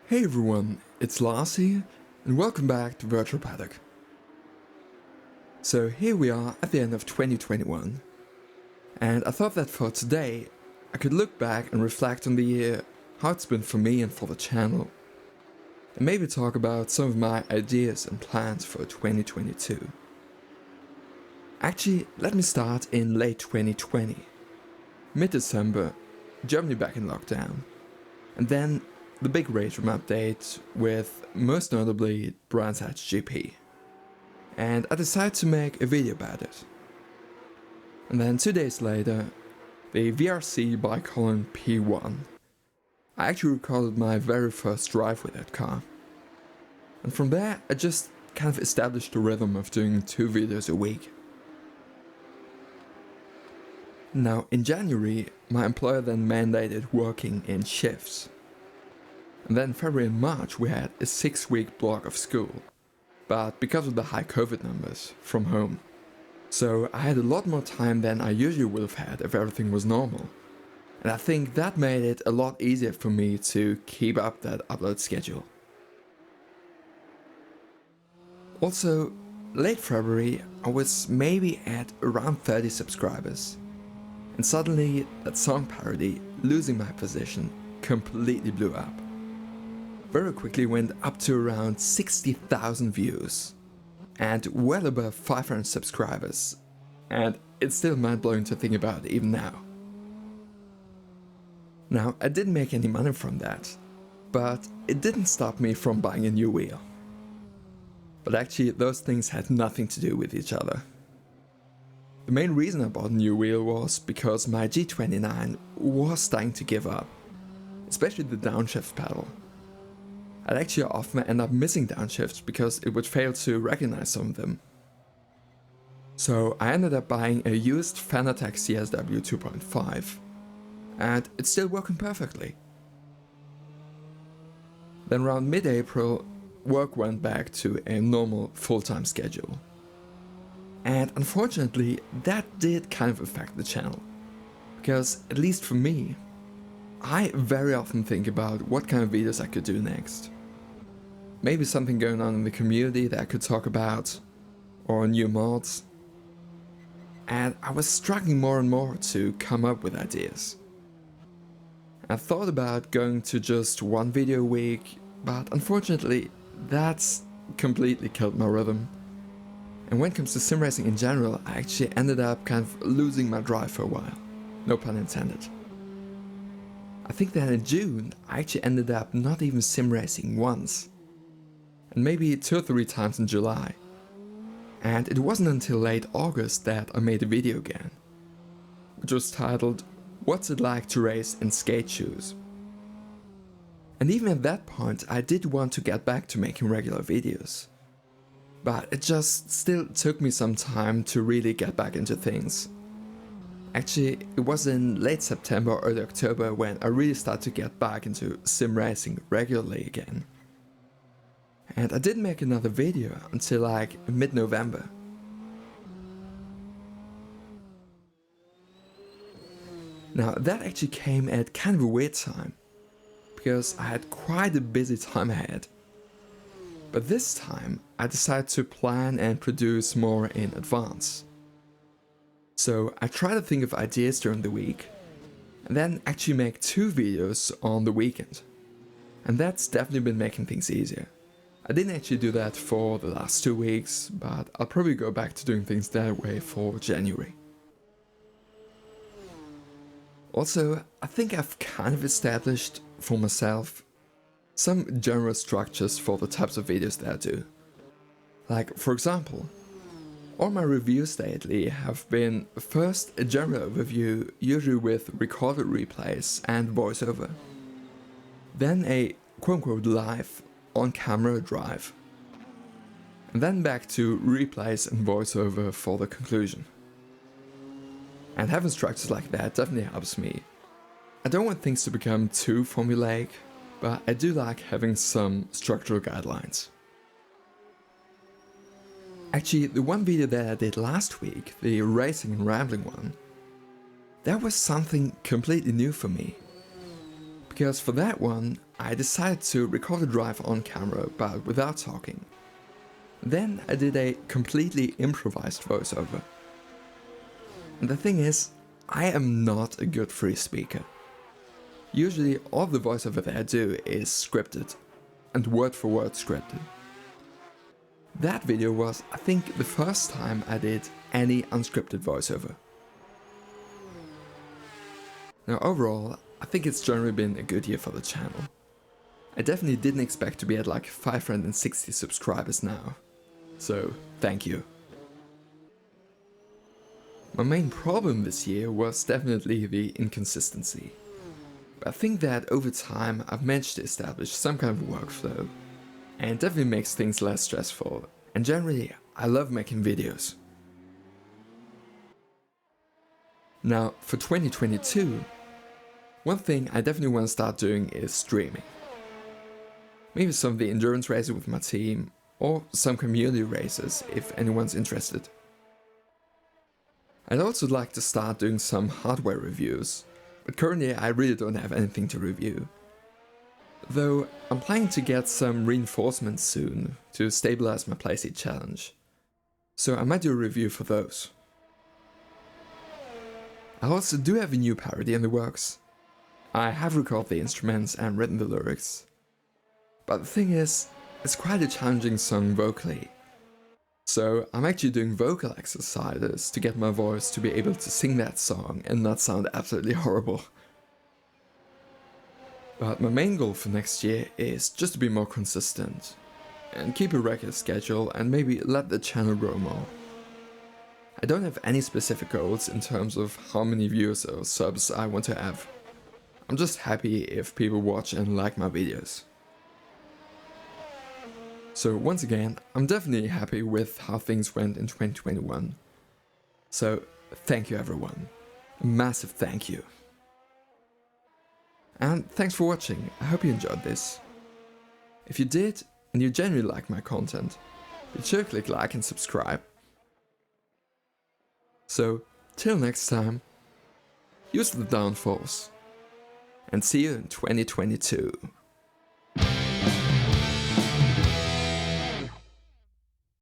Hey everyone, it's Lars here, and welcome back to Virtual Paddock. So here we are at the end of 2021, and I thought that for today I could look back and reflect on the year, how it's been for me and for the channel, and maybe talk about some of my ideas and plans for 2022. Actually, let me start in late 2020. Mid-December, Germany back in lockdown, and then the big race room update with most notably Brands Hatch GP. And I decided to make a video about it. And then 2 days later, the VRC by Colin P1. I actually recorded my very first drive with that car. And from there I just kind of established the rhythm of doing 2 videos a week. Now in January, my employer then mandated working in shifts. And then February and March we had a 6-week block of school, but because of the high COVID numbers, from home. So I had a lot more time than I usually would have had if everything was normal. And I think that made it a lot easier for me to keep up that upload schedule. Also, late February I was maybe at around 30 subscribers. And suddenly that song parody, Losing My Position, completely blew up. Very quickly went up to around 60,000 views and well above 500 subscribers, and it's still mind-blowing to think about even now. Now, I didn't make any money from that, but it didn't stop me from buying a new wheel. But actually those things had nothing to do with each other. The main reason I bought a new wheel was because my G29 was starting to give up, especially the downshift pedal. I'd actually often end up missing downshifts because it would fail to recognize some of them. So I ended up buying a used Fanatec CSW 2.5, and it's still working perfectly. Then around mid-April, work went back to a normal full-time schedule. And unfortunately, that did kind of affect the channel, because at least for me, I very often think about what kind of videos I could do next. Maybe something going on in the community that I could talk about, or new mods. And I was struggling more and more to come up with ideas. I thought about going to just 1 video a week, but unfortunately that's completely killed my rhythm. And when it comes to sim racing in general, I actually ended up kind of losing my drive for a while. No pun intended. I think that in June, I actually ended up not even sim racing once. And maybe 2 or 3 times in July. And it wasn't until late August that I made a video again, which was titled, What's It Like to Race in Skate Shoes? And even at that point, I did want to get back to making regular videos. But it just still took me some time to really get back into things. Actually, it was in late September or early October when I really started to get back into sim racing regularly again. And I didn't make another video until like mid-November. Now that actually came at kind of a weird time, because I had quite a busy time ahead. But this time I decided to plan and produce more in advance. So I try to think of ideas during the week, and then actually make 2 videos on the weekend. And that's definitely been making things easier. I didn't actually do that for the last 2 weeks, but I'll probably go back to doing things that way for January. Also, I think I've kind of established for myself some general structures for the types of videos that I do. Like, for example, all my reviews lately have been first a general overview, usually with recorded replays and voiceover. Then a quote-unquote live on-camera drive. And then back to replays and voiceover for the conclusion. And having structures like that definitely helps me. I don't want things to become too formulaic, but I do like having some structural guidelines. Actually, the one video that I did last week, the racing and rambling one, that was something completely new for me. Because for that one, I decided to record a drive on camera but without talking. Then I did a completely improvised voiceover. And the thing is, I am not a good free speaker. Usually all the voiceover that I do is scripted, and word for word scripted. That video was, I think, the first time I did any unscripted voiceover. Now overall, I think it's generally been a good year for the channel. I definitely didn't expect to be at like 560 subscribers now, so thank you. My main problem this year was definitely the inconsistency. But I think that over time I've managed to establish some kind of workflow, and it definitely makes things less stressful, and generally I love making videos. Now for 2022, one thing I definitely want to start doing is streaming. Maybe some of the endurance races with my team, or some community races if anyone's interested. I'd also like to start doing some hardware reviews, but currently I really don't have anything to review. Though I'm planning to get some reinforcements soon to stabilize my Playseat challenge, so I might do a review for those. I also do have a new parody in the works. I have recorded the instruments and written the lyrics. But the thing is, it's quite a challenging song vocally. So I'm actually doing vocal exercises to get my voice to be able to sing that song and not sound absolutely horrible. But my main goal for next year is just to be more consistent, and keep a regular schedule and maybe let the channel grow more. I don't have any specific goals in terms of how many views or subs I want to have. I'm just happy if people watch and like my videos. So once again, I'm definitely happy with how things went in 2021. So thank you everyone. A massive thank you. And thanks for watching, I hope you enjoyed this. If you did, and you genuinely like my content, be sure to click like and subscribe. So, till next time, use the downforce, and see you in 2022.